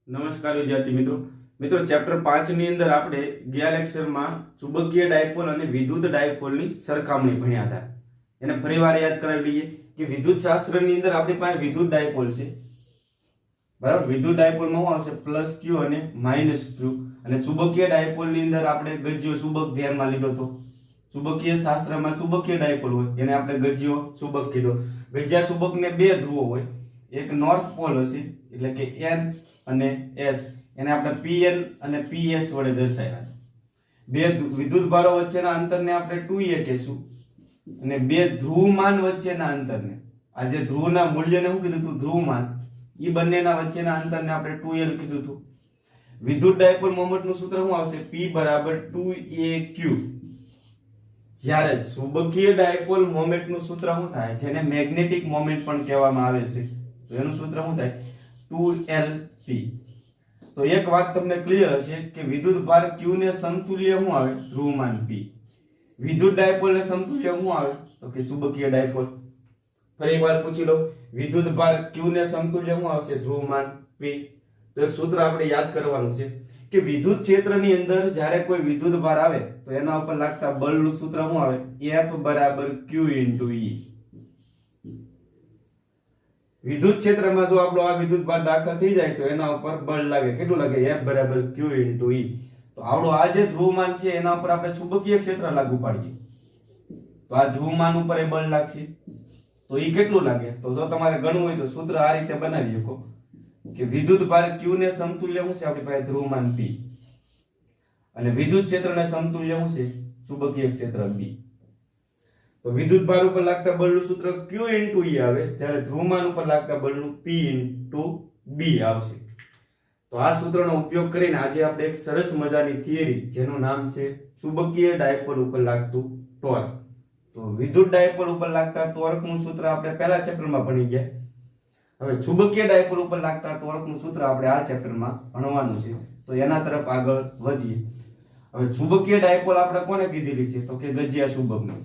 નમસ્કાર વિદ્યાર્થી મિત્રો ચેપ્ટર 5 ની અંદર આપણે ગયા લેક્ચરમાં ચુંબકીય ડાયપોલ અને વિદ્યુત ડાયપોલની સરખામણી ભણ્યા હતા. એને ફરીવાર યાદ કરાવી લઈએ કે વિદ્યુત શાસ્ત્રની અંદર આપણી પાસે વિદ્યુત ડાયપોલ છે. બરાબર, વિદ્યુત ડાયપોલમાં શું આવશે? પ્લસ q અને માઈનસ q. અને ચુંબકીય ડાયપોલની અંદર આપણે ગજ્યો ચુંબક ધ્યાનમાં લીધો હતો. ચુંબકીય શાસ્ત્રમાં ચુંબકીય ડાયપોલ હોય એને આપણે ગજ્યો ચુંબક કીધો. ગજ્યા ચુંબકને બે ધ્રુવો હોય, એક નોર્થ પોલ હશે એટલે કે n અને s, એને આપણે pn અને ps વડે દર્શાવ્યા છે. બે વિદ્યુત ભારો વચ્ચેના અંતરને આપણે 2a કહીશું અને બે ધ્રુવમાન વચ્ચેના અંતરને, આ જે ધ્રુવના મૂલ્યને શું કીધું હતું? ધ્રુવમાન. ઈ બંનેના વચ્ચેના અંતરને આપણે 2l કીધું હતું. વિદ્યુત ડાયપોલ મોમેન્ટનું સૂત્ર શું આવશે? p બરાબર 2aq. જ્યારે ચુંબકીય ડાયપોલ મોમેન્ટનું સૂત્ર શું થાય? જેને મેગ્નેટિક મોમેન્ટ પણ કહેવામાં આવે છે, તો એનું સૂત્ર શું થાય? 2lp. તો એક વાત તમને ક્લિયર હશે કે વિદ્યુત ભાર q ને સમતુલ્ય શું આવે? ધ્રુવમાન p. વિદ્યુત ડાયપોલ ને સમતુલ્ય શું આવે? તો કે ચુંબકીય ડાયપોલ. ફરી એકવાર પૂછી લો, વિદ્યુત ભાર q ને સમતુલ્ય શું આવશે? ધ્રુવમાન p. તો એક સૂત્ર આપણે યાદ કરવાનું છે કે વિદ્યુત ક્ષેત્રની અંદર જ્યારે કોઈ વિદ્યુત ભાર આવે તો એના ઉપર લાગતા બળનું સૂત્ર શું આવે? F બરાબર q into E. વિદ્યુત ક્ષેત્રમાં જો આપણો આ વિદ્યુત ભાર દાખલ થઈ જાય તો એના ઉપર બળ લાગે. કેટલું લાગે? F બરાબર q into E. તો આપણો આ જે ધ્રુવમાન છે એના ઉપર આપણે ચુંબકીય ક્ષેત્ર લાગુ પાડીએ તો આ ધ્રુવમાન ઉપર એ બળ લાગશે. તો એ કેટલું લાગે? તો જો તમારે ગણવું હોય તો સૂત્ર આ રીતે બનાવી શકો કે વિદ્યુત ભાર q ને સમતુલ્ય શું છે? આપણી પાસે ધ્રુવમાન p અને વિદ્યુત ક્ષેત્રને સમતુલ્ય શું છે? ચુંબકીય ક્ષેત્ર b. તો વિદ્યુત ભાર ઉપર લાગતા બળનું સૂત્ર q into E આવે, જ્યારે ધ્રુવમાન ઉપર લાગતા બળનું p into b આવશે. તો આ સૂત્રનો ઉપયોગ કરીને આજે આપણે એક સરસ મજાની થિયરી જેનું નામ છે ચુંબકીય ડાયપોલ ઉપર લાગતું ટોર્ક. તો વિદ્યુત ડાયપોલ ઉપર લાગતા ટોર્કનું સૂત્ર આપણે પહેલા ચેપ્ટરમાં ભણી ગયા. હવે ચુંબકીય ડાયપોલ ઉપર લાગતા ટોર્કનું સૂત્ર આપણે આ ચેપ્ટરમાં ભણવાનું છે, તો એના તરફ આગળ વધીએ. હવે ચુંબકીય ડાયપોલ આપણે કોને કીધેલી છે? તો કે ગજિયા ચુંબકને.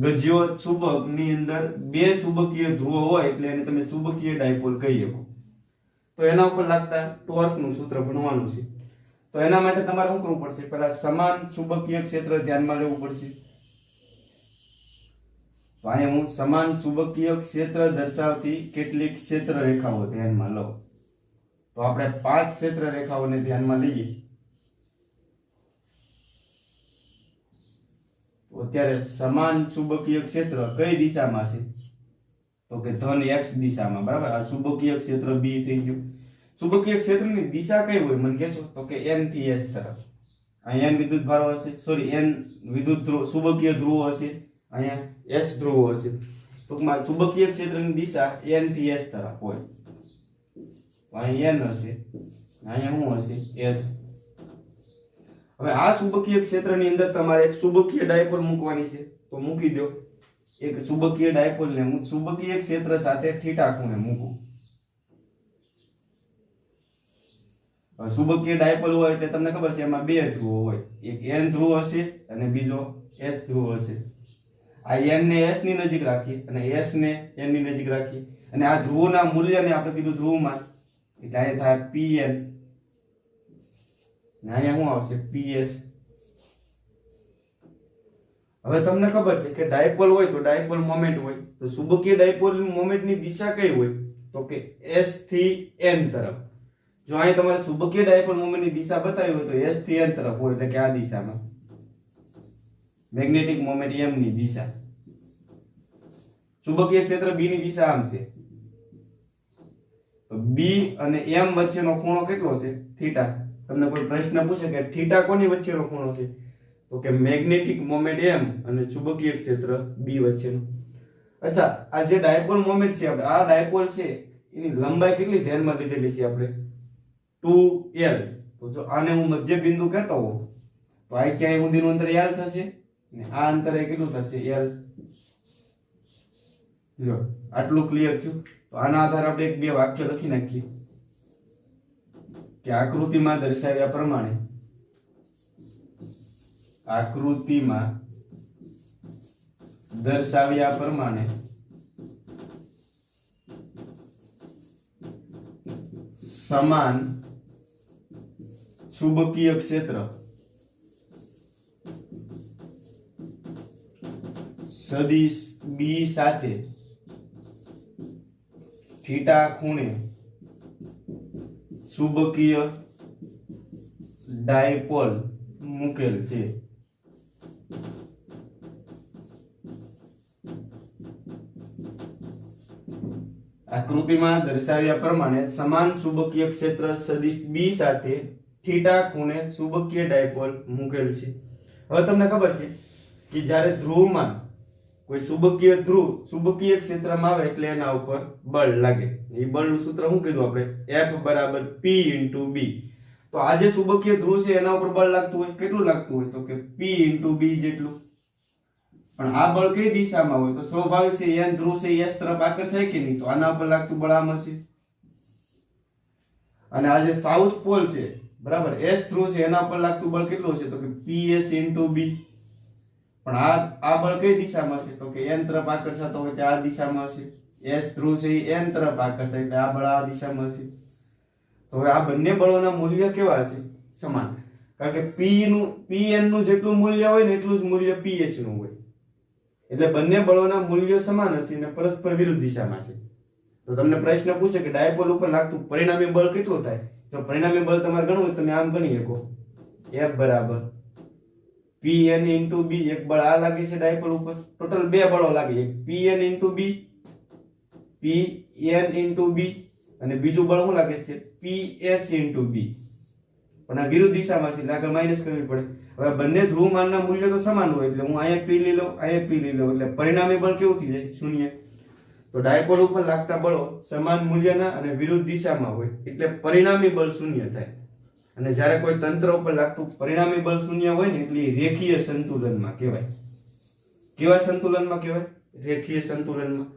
ગજ્યો ચુંબકની અંદર બે ચુંબકીય ધ્રુવો હોય એટલે એને તમે ચુંબકીય ડાયપોલ કહી શકો. તો એના ઉપર લાગતા ટોર્કનું સૂત્ર ભણવાનું છે. તો એના માટે તમારે શું કરવું પડશે? પહેલા સમાન ચુંબકીય ક્ષેત્ર ધ્યાનમાં લેવું પડશે. તો અહીંયા હું સમાન ચુંબકીય ક્ષેત્ર દર્શાવતી કેટલીક ક્ષેત્ર રેખાઓ ધ્યાનમાં લઉં. તો આપણે 5 ક્ષેત્ર રેખાઓને ધ્યાનમાં લઈએ. તો અત્યારે સમાન ચુંબકીય ક્ષેત્ર કઈ દિશામાં છે? તો કે ધન x દિશામાં. બરાબર, આ ચુંબકીય ક્ષેત્ર b થઈ ગયું. ચુંબકીય ક્ષેત્રની દિશા કઈ હોય મને કહેશો? તો કે n થી s તરફ. અહીંયા n વિદ્યુત ભારો હશે, n વિદ્યુત ધ્રુવ ચુંબકીય ધ્રુવો હશે, અહીંયા s ધ્રુવો હશે. ટૂંકમાં ચુંબકીય ક્ષેત્રની દિશા n થી s તરફ હોય. અહીંયા n હશે, અહીંયા શું હશે? s. હવે આ ચુંબકીય ક્ષેત્રની અંદર તમારે એક ચુંબકીય ડાયપોલ મૂકવાની છે, તો મૂકી દો. એક ચુંબકીય ડાયપોલને હું ચુંબકીય ક્ષેત્ર સાથે થીટા ખૂણે મૂકું. ચુંબકીય ડાયપોલ હોય એટલે તમને ખબર છે એમાં બે ધ્રુવો હોય, એક n ધ્રુવ હશે અને બીજો s ધ્રુવ હશે. આ n ને s ની નજીક રાખી અને s ને n ની નજીક રાખી અને આ ધ્રુવોના મૂલ્યને આપણે કીધું ધ્રુવમાન, એટલે અહીંયા થાય pn ને અહીંયા શું આવશે? ps. હવે તમને ખબર છે કે ડાયપોલ હોય તો ડાયપોલ મોમેન્ટ હોય, તો ચુંબકીય ડાયપોલ મોમેન્ટની દિશા કઈ હોય? તો કે s થી n તરફ. જો અહીં તમારે ચુંબકીય ડાયપોલ મોમેન્ટની દિશા બતાવી હોય તો s થી n તરફ હોય, એટલે કે આ દિશામાં મેગ્નેટિક મોમેન્ટ m ની દિશા. ચુંબકીય ક્ષેત્ર b ની દિશા આમ છે, તો b અને m વચ્ચેનો ખૂણો કેટલો છે? થીટા. તમને કોઈ પ્રશ્ન પૂછે કે થીટા કોની વચ્ચેનો ખૂણો છે? તો કે મેગ્નેટિક મોમેન્ટ m અને ચુંબકીય ક્ષેત્ર b વચ્ચેનો. અચ્છા, આ જે ડાયપોલ મોમેન્ટ છે આપણે, આ ડાયપોલ છે એની લંબાઈ કેટલી ધ્યાનમાં લીધેલી છે આપણે? 2l. તો જો આને હું મધ્ય બિંદુ કહેતો હોઉં તો આ ક્યાંય સુધીનું અંતર l થશે ને આ અંતરે કેટલું થશે? l. લો, આટલું ક્લિયર થયું. તો આના આધારે આપણે એક બે વાક્ય લખી નાખીએ કે આકૃતિમાં દર્શાવ્યા પ્રમાણે, આકૃતિમાં દર્શાવ્યા પ્રમાણે સમાન ચુંબકીય ક્ષેત્ર સદિશ બી સાથે થીટા ખૂણે ચુંબકીય ડાયપોલ મૂકેલ છે. આકૃતિમાં દર્શાવ્યા પ્રમાણે સમાન ચુંબકીય ક્ષેત્ર સદિશ બી સાથે થીટા ખૂણે ચુંબકીય ડાયપોલ મૂકેલ છે. હવે તમને ખબર છે કે જ્યારે ધ્રુવમાં કોઈ ચુંબકીય ક્ષેત્રમાં આવે એટલે એના ઉપર બળ લાગે. એ બળનું સૂત્ર શું કીધું આપણે? F બરાબર P * B. તો આ જે ચુંબકીય ધ્રુવ છે એના ઉપર બળ લાગતું હોય, કેટલું લાગતું હોય? તો કે P * B જેટલું. પણ આ બળ કઈ દિશામાં હોય? તો સ્વાભાવિક છે n ધ્રુવ છે s તરફ આકર્ષાય કે નહીં, તો આના ઉપર લાગતું બળ આમ હશે. અને આ જે સાઉથ પોલ છે બરાબર, s ધ્રુવ છે એના ઉપર લાગતું બળ કેટલું હશે? તો કે PS * B. પણ આ બળ કઈ દિશામાં હશે? તો કે n તરફ આકર્ષાતો હોય એટલે આ દિશામાં હશે. s ધ્રુવ છે એ n તરફ આકર્ષાય એટલે આ બળ આ દિશામાં હશે. તો હવે આ બંને બળોના મૂલ્ય કેવા હશે? સમાન. કારણ કે Pn નું જેટલું મૂલ્ય હોય ને એટલું જ મૂલ્ય pH નું હોય. એટલે બંને બળોના મૂલ્યો સમાન હશે અને પરસ્પર વિરુદ્ધ દિશામાં છે. તો તમને પ્રશ્ન પૂછે કે ડાયપોલ ઉપર લાગતું પરિણામી બળ કેટલું થાય? તો પરિણામી બળ તમારે ગણવું હોય તમે આમ ગણી શકો. F બરાબર Pn * B. એક બળ આ લાગે છે ડાયપોલ ઉપર, ટોટલ બે બળો લાગે, એક Pn * B અને બીજું બળ શું લાગે છે? PS * B. પણ આ વિરુદ્ધ દિશામાં છે એટલે આગળ માઈનસ કરવી પડે. હવે બંને ધ્રુવમાનના મૂલ્ય તો સમાન હોય એટલે હું અહીંયા P લઈ લઉં, અહીંયા P લઈ લઉં એટલે પરિણામી બળ કેવું થઈ જાય? શૂન્ય. તો ડાયપોલ ઉપર લાગતા બળો સમાન મૂલ્યના અને વિરુદ્ધ દિશામાં હોય એટલે પરિણામી બળ શૂન્ય થાય. અને જ્યારે કોઈ તંત્ર ઉપર લાગતું પરિણામી બળ શૂન્ય હોય ને એટલે રેખીય સંતુલનમાં કહેવાય. કેવા સંતુલનમાં કહેવાય? રેખીય સંતુલનમાં.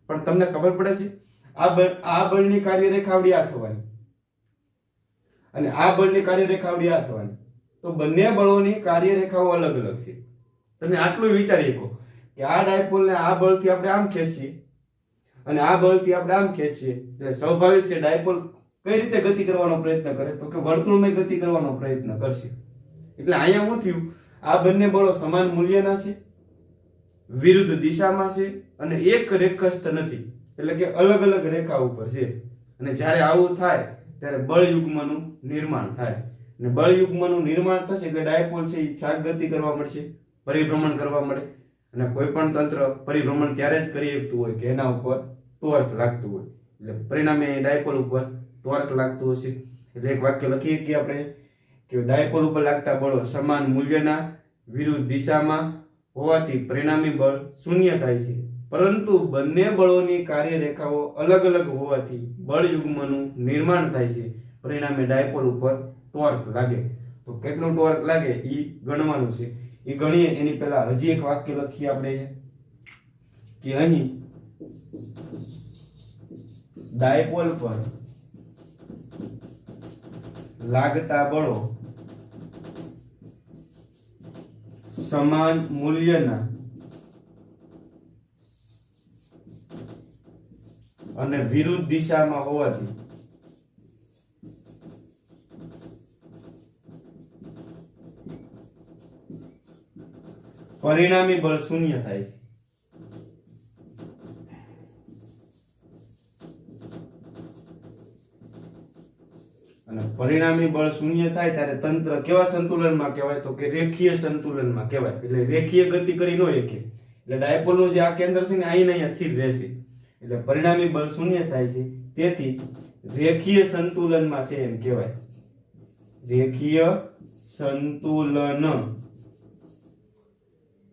પણ તમને ખબર પડે છે આ બળની કાર્યરેખા આવડી આ થવાની અને આ બળની કાર્યરેખા આવડી આ થવાની. તો બંને બળોની કાર્યરેખાઓ અલગ અલગ છે. તમે આટલું વિચારી શકો કે આ ડાયપોલને આ બળથી આપણે આમ ખેંચીએ અને આ બળથી આપણે આમ ખેંચીએ એટલે સ્વાભાવિક છે ડાયપોલ કઈ રીતે ગતિ કરવાનો પ્રયત્ન કરે? તો કે વર્તુળમય ગતિ કરવાનો પ્રયત્ન કરશે. એટલે અહીંયા શું થયું? આ બંને બળો સમાન મૂલ્યના છે, વિરુદ્ધ દિશામાં છે અને એક રેખસ્થ નથી, એટલે કે અલગ અલગ રેખા ઉપર છે. અને જ્યારે આવું થાય ત્યારે બળ યુગ્મનું નિર્માણ થાય. અને બળ યુગ્મનું નિર્માણ થશે એટલે ડાયપોલ છે એ ચાક ગતિ કરવા મળશે, પરિભ્રમણ કરવા મળે. અને કોઈ પણ તંત્ર પરિભ્રમણ ત્યારે જ કરી શકતું હોય કે એના ઉપર ટોર્ક લાગતું હોય. એટલે પરિણામે ડાયપોલ ઉપર ટોર્ક લાગતું હશે. એટલે એક વાક્ય લખીએ કે આપણે કે ડાયપોલ ઉપર લાગતા બળો સમાન મૂલ્યના વિરુદ્ધ દિશામાં હોવાથી પરિણામી બળ શૂન્ય થાય છે. પરંતુ બંને બળોની કાર્યરેખાઓ અલગ અલગ હોવાથી બળ યુગ્મનું નિર્માણ થાય છે. પરિણામે ડાયપોલ ઉપર ટોર્ક લાગે. તો કેટલું ટોર્ક લાગે એ ગણવાનું છે. એ ગણીએ એની પહેલા હજી એક વાક્ય લખીએ આપણે કે અહીં ડાયપોલ પર લાગતા બળો સમાન મૂલ્યના અને વિરુદ્ધ દિશામાં હોવાથી પરિણામી બળ શૂન્ય થાય છે. અને પરિણામી બળ શૂન્ય થાય ત્યારે તંત્ર કેવા સંતુલનમાં કહેવાય? તો કે રેખીય સંતુલનમાં કહેવાય. એટલે રેખીય ગતિ કરી ન શકે. એટલે ડાયપોલનું જે આ કેન્દ્ર છે ને અહીંયા સ્થિર રહેશે. એટલે પરિણામી બળ શૂન્ય થાય છે. તેથી રેખીય સંતુલનમાં છે એમ કહેવાય. રેખીય સંતુલન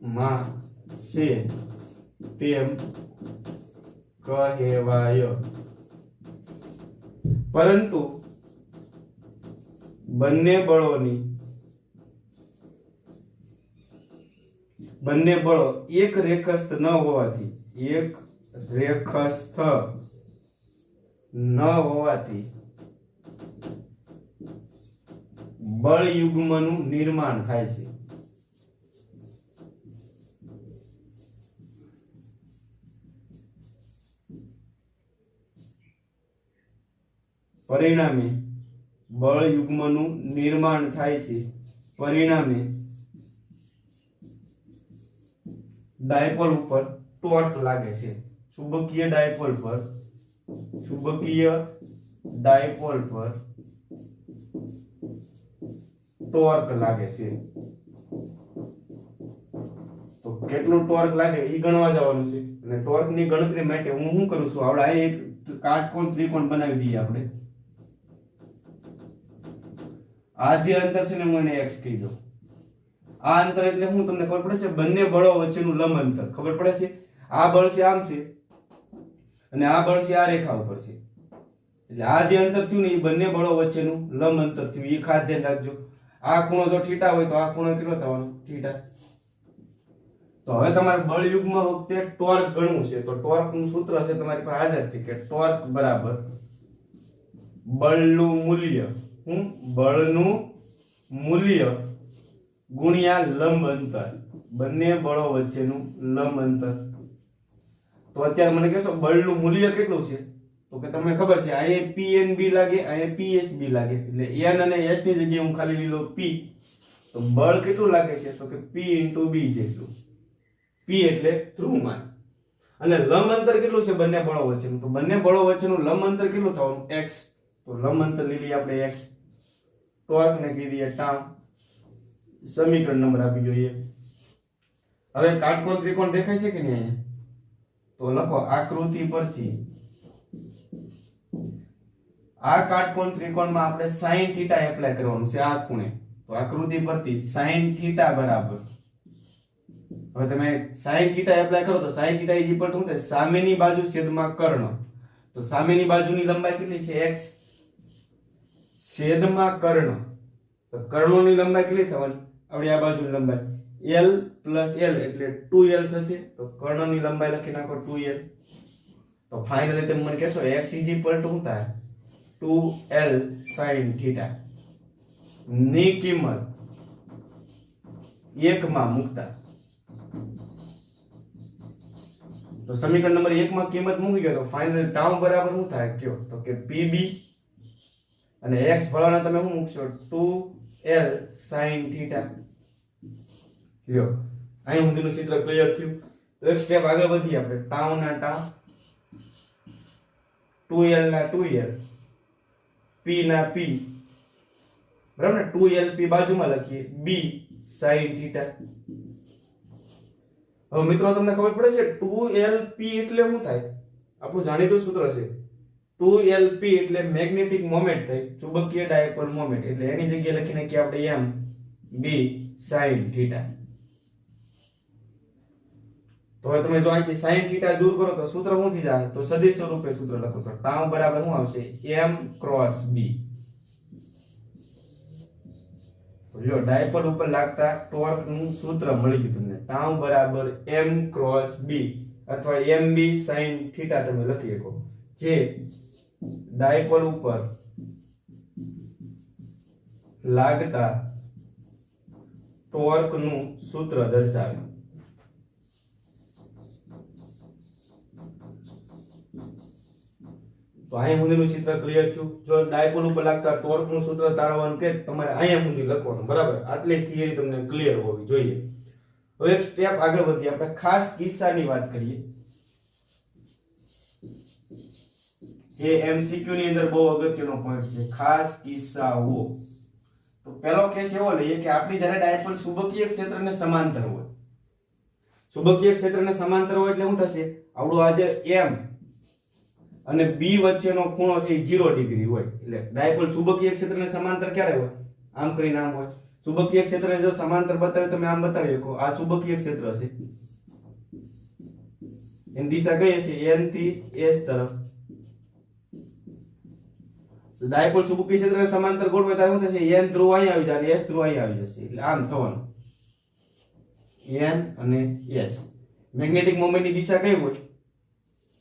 માં છે તેમ કહેવાય. પરંતુ બંને બળો એક રેખસ્થ ન હોવાથી બળ યુગ્મનું નિર્માણ થાય છે. પરિણામે બળ યુગ્મનું નિર્માણ થાય છે, પરિણામે ડાયપોલ ઉપર ટોર્ક લાગે છે, ચુંબકીય ડાયપોલ પર ટોર્ક લાગે છે. તો કેટલું ટોર્ક લાગે એ ગણવા જવાનું છે, અને ટોર્ક ની ગણતરી માટે હું શું કરું છું, આપણે આ એક કાટકોણ ત્રિકોણ બનાવી દઈએ. આપણે આ જે અંતર છે ને હું એને x કહી દઉં. આ અંતર એટલે હું તમને ખબર પડે છે, બંને બળો વચ્ચેનું લંબ અંતર ખબર પડે છે. આ બળ છે આમ છે અને આ બળ છે આ રેખા ઉપર છે, એટલે આ જે અંતર થયું ને એ બંને બળો વચ્ચેનું લંબ અંતર થયું. એ ખાસ ધ્યાન રાખજો. આ ખૂણો જો θ હોય તો આ ખૂણો કેટલો થવાનો θ. તો હવે તમારે બળ યુગ્મ વખતે ટોર્ક ગણવું છે, તો ટોર્ક નું સૂત્ર છે તમારી પાસે હાજર છે કે ટોર્ક બરાબર બળનું મૂલ્ય, બળનું મૂલ્ય ગુણ્યા લંબ અંતર, બંને બળો વચ્ચેનું લંબ અંતર. તો અત્યારે મને કહેશો બળનું મૂલ્ય કેટલું છે, તો કે તમને ખબર છે અહીંયા PNB લાગે, અહીંયા PSB લાગે, એટલે n અને s ની જગ્યાએ હું ખાલી લીધો p. તો બળ કેટલું લાગે છે, તો કે p * b જેટલું. p એટલે ધ્રુવમાન. અને લંબ અંતર કેટલું છે બંને બળો વચ્ચેનું, તો બંને બળો વચ્ચેનું લંબ અંતર કેટલું થવાનું x. તો લંબ અંતર લીધી આપણે x, ટોર્ક ને કીધી τ. સમીકરણ નંબર આપી જોઈએ. હવે કાટકોણ ત્રિકોણ દેખાય છે કે નહીં અહીંયા, તો લખો આકૃતિ પરથી આ કાટકોણ ત્રિકોણમાં આપણે sin θ એપ્લાય કરવાનું છે આ ખૂણે. તો આકૃતિ પરથી sin θ બરાબર, હવે તમે sin θ એપ્લાય કરો તો sin θ = શું થાય, સામેની બાજુ છેદમાં કર્ણ. તો સામેની બાજુની લંબાઈ કેટલી છે x છેદમાં કર્ણ. તો કર્ણોની લંબાઈ કેટલી થવાની, આપણી આ બાજુની લંબાઈ l + l એટલે 2l થશે. તો કર્ણની લંબાઈ લખી નાખો 2l. તો ફાઇનલી તમે મને કહેશો x = શું થાય, 2l sin θ ની કિંમત 1 માં મૂકતા. તો સમીકરણ નંબર 1 માં કિંમત મૂકી ગયો તો ફાઇનલ τ બરાબર શું થાય કયો, તો કે pb અને x ભળવાના તમે શું મૂકશો 2l sin θ. લ્યો અહીં સુધીનું ચિત્ર ક્લિયર થયું. તો એક સ્ટેપ આગળ વધીએ આપણે. τ ના τ, 2l ના 2l, p ના p, બરાબર ને. 2lp બાજુમાં લખીએ, b sin θ. હવે મિત્રો તમને ખબર પડે છે 2lp એટલે શું થાય, આપણું જાણીતું સૂત્ર છે. 2lp એટલે મેગ્નેટિક મોમેન્ટ થાય, ચુંબકીય ડાયપોલ મોમેન્ટ. એટલે એની જગ્યાએ લખી નાખીએ આપણે m b sin θ. તો હવે તમે જો અહીંથી sin θ દૂર કરો તો સૂત્ર શું થઈ જાય, તો સદિશ સ્વરૂપે સૂત્ર લખો તો τ બરાબર શું આવશે, m × b. તો જો ડાયપોલ ઉપર લાગતા ટોર્ક નું સૂત્ર મળી ગયું તમને. τ બરાબર m × b અથવા mb sin θ તમે લખી શકો, જે ડાયપોલ ઉપર લાગતા ટોર્ક નું સૂત્ર દર્શાવે. તો અહીંયા સુધીનું ચિત્ર ક્લિયર થયું. જો ડાયપોલ ઉપર લાગતા ટોર્ક નું સૂત્ર તારવવાનું કે તમારે અહીંયા સુધી લખવાનું, બરાબર. આટલી થિયરી તમને ક્લિયર હોવી જોઈએ. હવે એક સ્ટેપ આગળ વધીએ, આપણે ખાસ કિસ્સાની વાત કરીએ, જે MCQ ની અંદર બહુ અગત્યનો પોઈન્ટ છે, ખાસ કિસ્સાઓ. તો પહેલો કેસ એવો લઈએ કે આપણી જ્યારે ડાયપોલ ચુંબકીય ક્ષેત્રને સમાંતર હોય. ચુંબકીય ક્ષેત્રને સમાંતર હોય એટલે શું થશે, આપણું આ જે m અને b વચ્ચેનો ખૂણો છે એ 0 ડિગ્રી હોય. એટલે ડાયપોલ ચુંબકીય ક્ષેત્રને સમાંતર ક્યારે હોય, આમ કરીને આમ હોય. ચુંબકીય ક્ષેત્રને જો સમાંતર બતાવે તમે આમ બતાવી શકો, આ ચુંબકીય ક્ષેત્ર છે, એની દિશા કઈ હશે, n થી s તરફ. ડાયપોલ ચુંબકીય ક્ષેત્રને સમાંતર ગોઠવે ત્યારે શું થશે, n ધ્રુવ અહીં આવી જાય અને s ધ્રુવ અહીં આવી જશે. એટલે આમ થવાનું, n અને s. મેગ્નેટિક મોમેન્ટની દિશા કઈ હોય,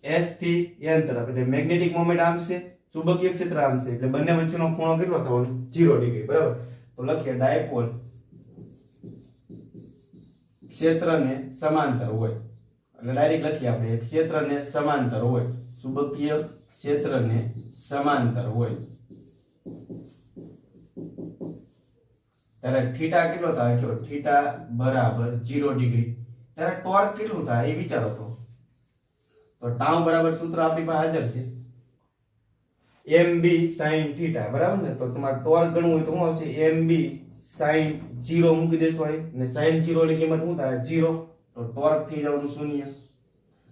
s થી n તરફ. એટલે મેગ્નેટિક મોમેન્ટ આમ છે, ચુંબકીય ક્ષેત્ર આમ છે, એટલે બંને વચ્ચેનો ખૂણો કેટલો થવાનો, 0 ડિગ્રી, બરાબર. તો લખીએ ડાયપોલ ક્ષેત્રને સમાંતર હોય, એટલે ડાયરેક્ટ લખીએ આપણે ક્ષેત્રને સમાંતર હોય, ચુંબકીય ક્ષેત્રને સમાંતર હોય. ત્યારે થીટા કેટલો થાય કે થીટા બરાબર 0 ડિગ્રી, ત્યારે ટોર્ક કેટલું થાય એ વિચારો. તો ટાઉ બરાબર સૂત્ર આપણી પાસે હાજર છે, mb sin થીટા, બરાબર ને. તો તમારે ટોર્ક ગણવું હોય તો શું આવશે, mb sin 0 મૂકી દેશો અહીં, ને sin 0 ની કિંમત શું થાય 0, તો ટોર્ક થઈ જવાનું 0.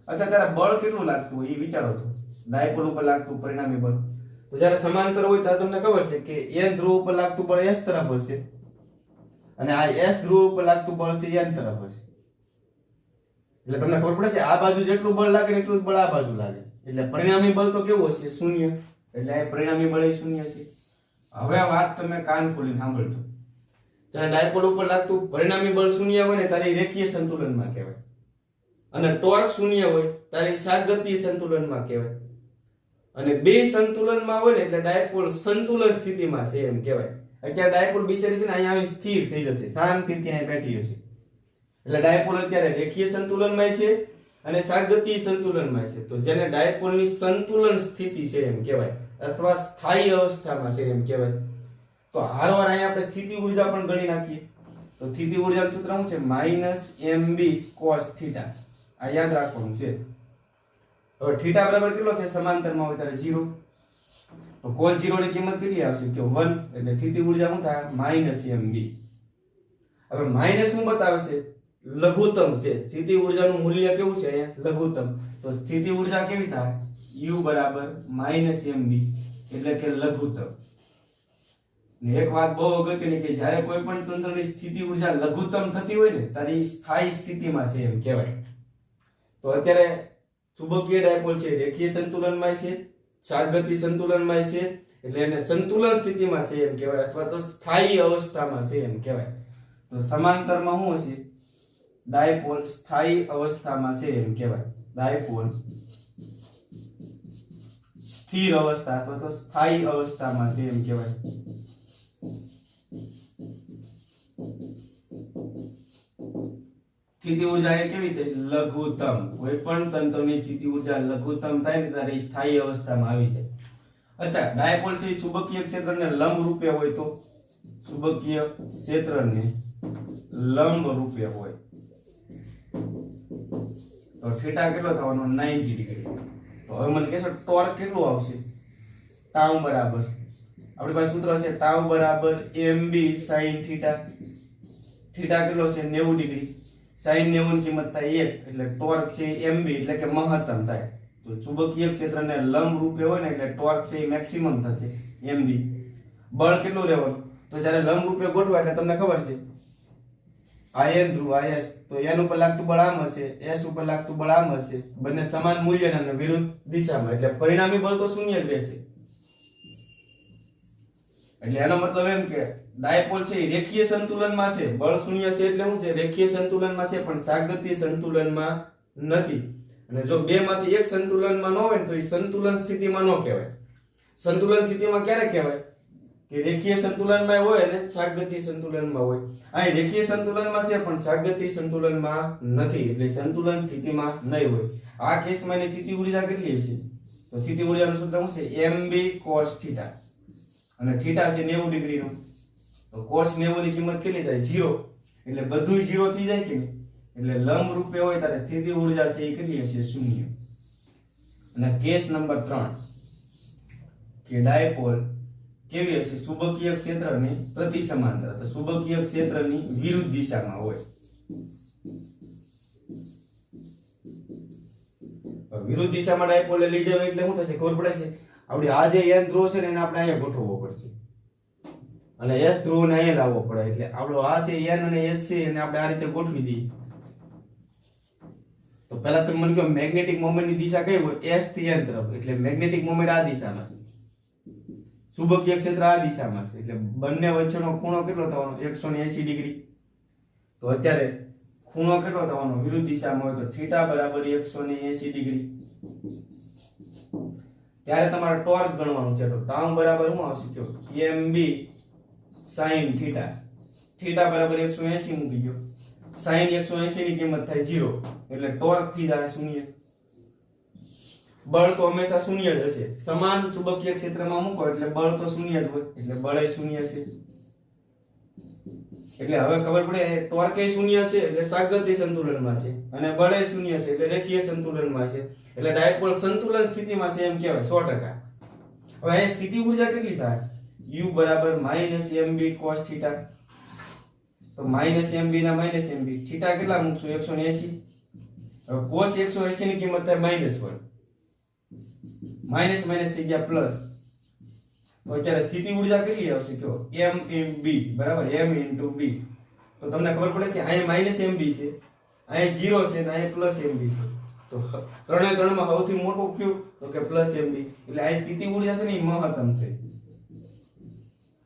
અચ્છા, ત્યારે બળ કેટલું લાગતું હોય એ વિચારો. તો ડાયપોલ ઉપર લાગતું પરિણામી બળ, તો જ્યારે સમાંતર હોય ત્યારે તમને ખબર છે કે n ધ્રુવ ઉપર લાગતું બળ s તરફ હશે, અને આ s ધ્રુવ ઉપર લાગતું બળ છે n તરફ હશે. એટલે તમને ખબર પડે છે આ બાજુ જેટલું બળ લાગે એટલું જ બળ આ બાજુ લાગે, એટલે પરિણામી બળ તો કેવું હશે, 0. એટલે આ પરિણામી બળ એ 0 છે. હવે આ વાત તમે કાન ખોલીને સાંભળજો. જ્યારે ડાયપોલ ઉપર લાગતું પરિણામી બળ 0 હોય ને ત્યારે રેખીય સંતુલનમાં કહેવાય, અને ટોર્ક 0 હોય ત્યારે સાગતીય સંતુલનમાં કહેવાય, અને બે સંતુલનમાં હોય ને એટલે ડાયપોલ સંતુલન સ્થિતિમાં છે એમ કહેવાય. અત્યારે ડાયપોલ બિચારી છે ને અહીંયા આવી સ્થિર થઈ જશે, શાંતિથી અહીંયા બેઠી હશે. એટલે ડાયપોલ અત્યારે રેખીય સંતુલનમાં છે અને સાગતીય સંતુલનમાં છે. તો જેને ડાયપોલની સંતુલન સ્થિતિ છે એમ કહેવાય, અથવા સ્થાયી અવસ્થામાં છે એમ કહેવાય. તો હારવાર અહીંયા આપણે સ્થિતિ ઊર્જા પણ ગણી નાખીએ. તો સ્થિતિ ઊર્જાનું સૂત્ર શું છે, -mb cos થીટા. આ યાદ રાખવાનું છે. હવે થીટા બરાબર કેટલો છે, સમાંતરમાં હોય ત્યારે 0. તો cos 0 ની કિંમત કેટલી આવશે કે 1, એટલે સ્થિતિ ઊર્જા શું થાય -mb. હવે માઈનસ શું બતાવે છે, લઘુત્તમ છે. સ્થિતિ ઊર્જાનું મૂલ્ય કેવું છે અહીંયા, લઘુત્તમ. તો સ્થિતિ ઊર્જા કેવી થાય, u બરાબર -mb, એટલે કે લઘુત્તમ. ને એક વાત બહુ અગત્યની કે જ્યારે કોઈ પણ તંત્રની સ્થિતિ ઊર્જા લઘુત્તમ થતી હોય ને ત્યારે સ્થાયી સ્થિતિમાં છે એમ કહેવાય. તો અત્યારે ચુંબકીય ડાયપોલ છે રેખીય સંતુલનમાં છે, સાગતી સંતુલનમાં છે, એટલે એને સંતુલન સ્થિતિમાં છે એમ કહેવાય, અથવા તો સ્થાયી અવસ્થામાં છે એમ કહેવાય. તો સમાંતરમાં શું હશે, ડાયપોલ સ્થાયી અવસ્થામાં છે એમ કહેવાય. ડાયપોલ સ્થિર અવસ્થા અથવા તો સ્થાયી અવસ્થામાં છે એમ કહેવાય. સ્થિતિ ઊર્જા એ કેવી થાય, લઘુત્તમ. કોઈ પણ તંત્રની સ્થિતિ ઊર્જા લઘુત્તમ થાય ને ત્યારે સ્થાયી અવસ્થામાં આવી જાય. અચ્છા, ડાયપોલ છે ચુંબકીય ક્ષેત્રને લંબ રૂપે હોય તો, ચુંબકીય ક્ષેત્રને લંબ રૂપે હોય તો થીટા કેટલો થવાનો, 90 ડિગ્રી. તો હવે મને કહેશો ટોર્ક કેટલું આવશે, ટાઉ બરાબર, આપણી પાસે સૂત્ર છે ટાઉ બરાબર mb sin થીટા. થીટા કેટલો છે 90 ડિગ્રી, sin 90 ની કિંમત થાય 1, એટલે ટોર્ક છે mb, એટલે કે મહત્તમ થાય. તો ચુંબકીય ક્ષેત્રને લંબ રૂપે હોય ને એટલે ટોર્ક છે એ મેક્સિમમ થશે mb. બળ કેટલું રહેવાનું, તો જ્યારે લંબ રૂપે ગોઠવાય એટલે તમને ખબર છે n ધ્રુવ s, તો n ઉપર લાગતું બળ આમ હશે, s ઉપર લાગતું બળ આમ હશે, બંને સમાન મૂલ્યના અને વિરુદ્ધ દિશામાં, એટલે પરિણામી બળ તો 0 જ રહેશે. એટલે એનો મતલબ એમ કે ડાયપોલ છે એ રેખીય સંતુલનમાં છે, બળ 0 છે એટલે શું છે, રેખીય સંતુલનમાં છે, પણ સાગતીય સંતુલનમાં નથી. અને જો બે માંથી એક સંતુલનમાં ન હોય ને તો એ સંતુલન સ્થિતિમાં ન કહેવાય. સંતુલન સ્થિતિમાં ક્યારે કહેવાય કે રેખીય સંતુલનમાં હોય અને સાગતીય સંતુલનમાં હોય. અહીં રેખીય સંતુલનમાં છે પણ સાગતીય સંતુલનમાં નથી, એટલે સંતુલન સ્થિતિમાં નહીં હોય. આ કેસમાં એની સ્થિતિ ઊર્જા કેટલી હશે, તો સ્થિતિ ઊર્જાનું સૂત્ર શું છે, mb cos થીટા, અને થીટા છે 90 ડિગ્રીનો. તો cos 90 ની કિંમત કેટલી થાય, 0, એટલે બધું 0 થઈ જાય કે નહીં. એટલે લંબ રૂપે હોય ત્યારે સ્થિતિ ઊર્જા છે એ કેટલી હશે, 0. અને કેસ નંબર 3 કે ડાયપોલ કેવી હશે, ચુંબકીય ક્ષેત્રની પ્રતિ સમાંતર, તો ચુંબકીય ક્ષેત્રની વિરુદ્ધ દિશામાં હોય. વિરુદ્ધ દિશામાં ડાયપોલ લઈ જાવ એટલે શું થશે ખબર પડે છે, આપણી આ જે n ધ્રુવ છે ને એને આપણે અહીંયા ગોઠવવો પડશે, અને s ધ્રુવને અહીંયા લાવવો પડે. એટલે આપણો આ છે n અને s છે એને આપણે આ રીતે ગોઠવી દઈએ. તો પહેલા તમે મને કહો મેગ્નેટિક મોમેન્ટની દિશા કઈ હોય, s થી n તરફ, એટલે મેગ્નેટિક મોમેન્ટ આ દિશામાં છે, ચુંબકીય ક્ષેત્ર આ દિશામાં છે, એટલે બંને વચ્ચેનો ખૂણો કેટલો થવાનો, 180 ડિગ્રી. તો અત્યારે ખૂણો કેટલો થવાનો, વિરુદ્ધ દિશામાં હોય તો થીટા બરાબર 180 ડિગ્રી. ત્યારે તમારે ટોર્ક ગણવાનું છે, તો ટાઉ બરાબર શું આવશે, કે mb sin થીટા. થીટા બરાબર 180 મૂકી દો, sin 180 ની કિંમત થાય 0, એટલે ટોર્ક થી જાય 0. બળ તો હંમેશા 0 જ હશે, સમાન ચુંબકીય ક્ષેત્રમાં મૂકો એટલે બળ તો 0 જ હોય, એટલે બળ એ 0 છે. એટલે હવે ખબર પડે ટોર્ક એ શૂન્ય છે એટલે સાગત્ય સંતુલનમાં છે અને બળ એ શૂન્ય છે એટલે રેખીય સંતુલનમાં છે એટલે ડાયપોલ સંતુલન સ્થિતિમાં છે એમ કહેવાય 100%. હવે અહીં સ્થિતિ ઊર્જા કેટલી થાય? U બરાબર -mb cos θ. તો -mb ના -mb θ કેટલા મૂકશું? 180. હવે cos 180 ની કિંમત થાય -1. માઇનસ માઇનસ થઈ ગયા પ્લસ. તો અત્યારે સ્થિતિ ઊર્જા કેટલી આવશે કયો? mb બરાબર m * b. તો તમને ખબર પડે છે અહીંયા -mb છે, અહીંયા 0 છે અને અહીંયા +mb છે. તો ત્રણે ત્રણમાં સૌથી મોટું કયું? તો કે +mb. એટલે અહીં સ્થિતિ ઊર્જા છે ને એ મહત્તમ થઈ.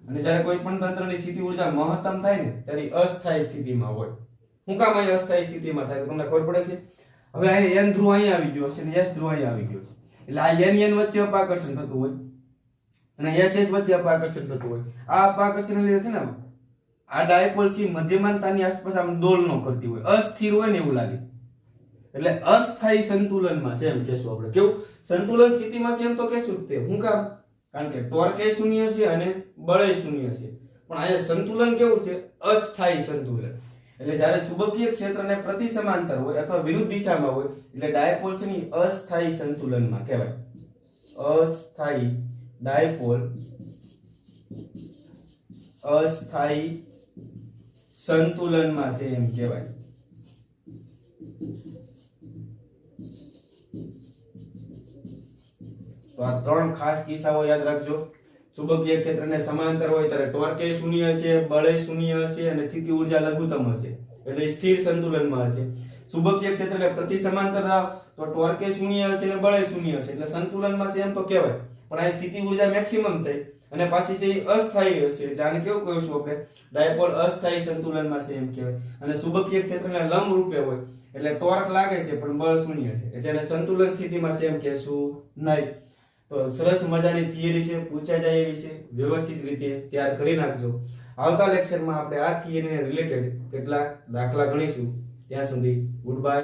અને જ્યારે કોઈ પણ તંત્રની સ્થિતિ ઊર્જા મહત્તમ થાય ને ત્યારે અસ્થાયી સ્થિતિમાં હોય. શું કામ અહીં અસ્થાયી સ્થિતિમાં થાય? તો તમને ખબર પડે છે. હવે અહીંયા n ધ્રુવ અહીંયા આવી ગયો છે અને s ધ્રુવ અહીંયા આવી ગયો છે. એટલે આ n વચ્ચે અપાકર્ષણ થતું હોય અને s વચ્ચે અપાકર્ષણ થતું હોય. આ અપાકર્ષણને લીધે છે ને આ ડાયપોલ છે મધ્યમાનતાની આસપાસ આમ દોલ ન કરતી હોય, અસ્થિર હોય ને એવું લાગે. એટલે અસ્થાયી સંતુલનમાં છે એમ કહેશું આપણે. કેવું સંતુલન સ્થિતિમાં છે એમ તો કહેશું જ તે. શું કામ? કારણ કે ટોર્ક એ શૂન્ય છે અને બળ એ શૂન્ય છે. પણ અહીંયા સંતુલન કેવું છે? અસ્થાયી સંતુલન. એટલે જ્યારે ચુંબકીય ક્ષેત્રને પ્રતિ સમાંતર હોય અથવા વિરુદ્ધ દિશામાં હોય એટલે ડાયપોલ છે ને અસ્થાયી સંતુલનમાં કહેવાય. અસ્થાયી ડાયપોલ અસ્થાયી સંતુલનમાં છે એમ કહેવાય. તો આ ત્રણ ખાસ કિસ્સાઓ યાદ રાખજો. ચુંબકીય ક્ષેત્રને સમાંતર હોય ત્યારે ટોર્ક એ શૂન્ય છે, બળ એ શૂન્ય હશે અને સ્થિતિ ઊર્જા લઘુત્તમ હશે એટલે સ્થિર સંતુલનમાં હશે. ચુંબકીય ક્ષેત્રને પ્રતિ સમાંતર રાવ તો ટોર્ક એ શૂન્ય હશે અને બળ એ શૂન્ય હશે એટલે સંતુલનમાં છે એમ તો કહેવાય. પણ આ સ્થિતિ ઊર્જા મેક્સિમમ થઈ અને પાછી છે અસ્થાયી હશે એટલે આને કેવું કહીશું આપણે? ડાયપોલ અસ્થાયી સંતુલનમાં છે એમ કહેવાય. અને ચુંબકીય ક્ષેત્રને લંબ રૂપે હોય એટલે ટોર્ક લાગે છે પણ બળ શૂન્ય છે એટલે એને સંતુલન સ્થિતિમાં છે એમ કહેશું નહીં. તો સરસ મજાની થિયરી છે, પૂછાઈ જાય એવી છે, વ્યવસ્થિત રીતે તૈયાર કરી નાખજો. આવતા લેક્ચરમાં આપણે આ થિયરીને રિલેટેડ કેટલાક દાખલા ગણીશું. ત્યાં સુધી ગુડ બાય.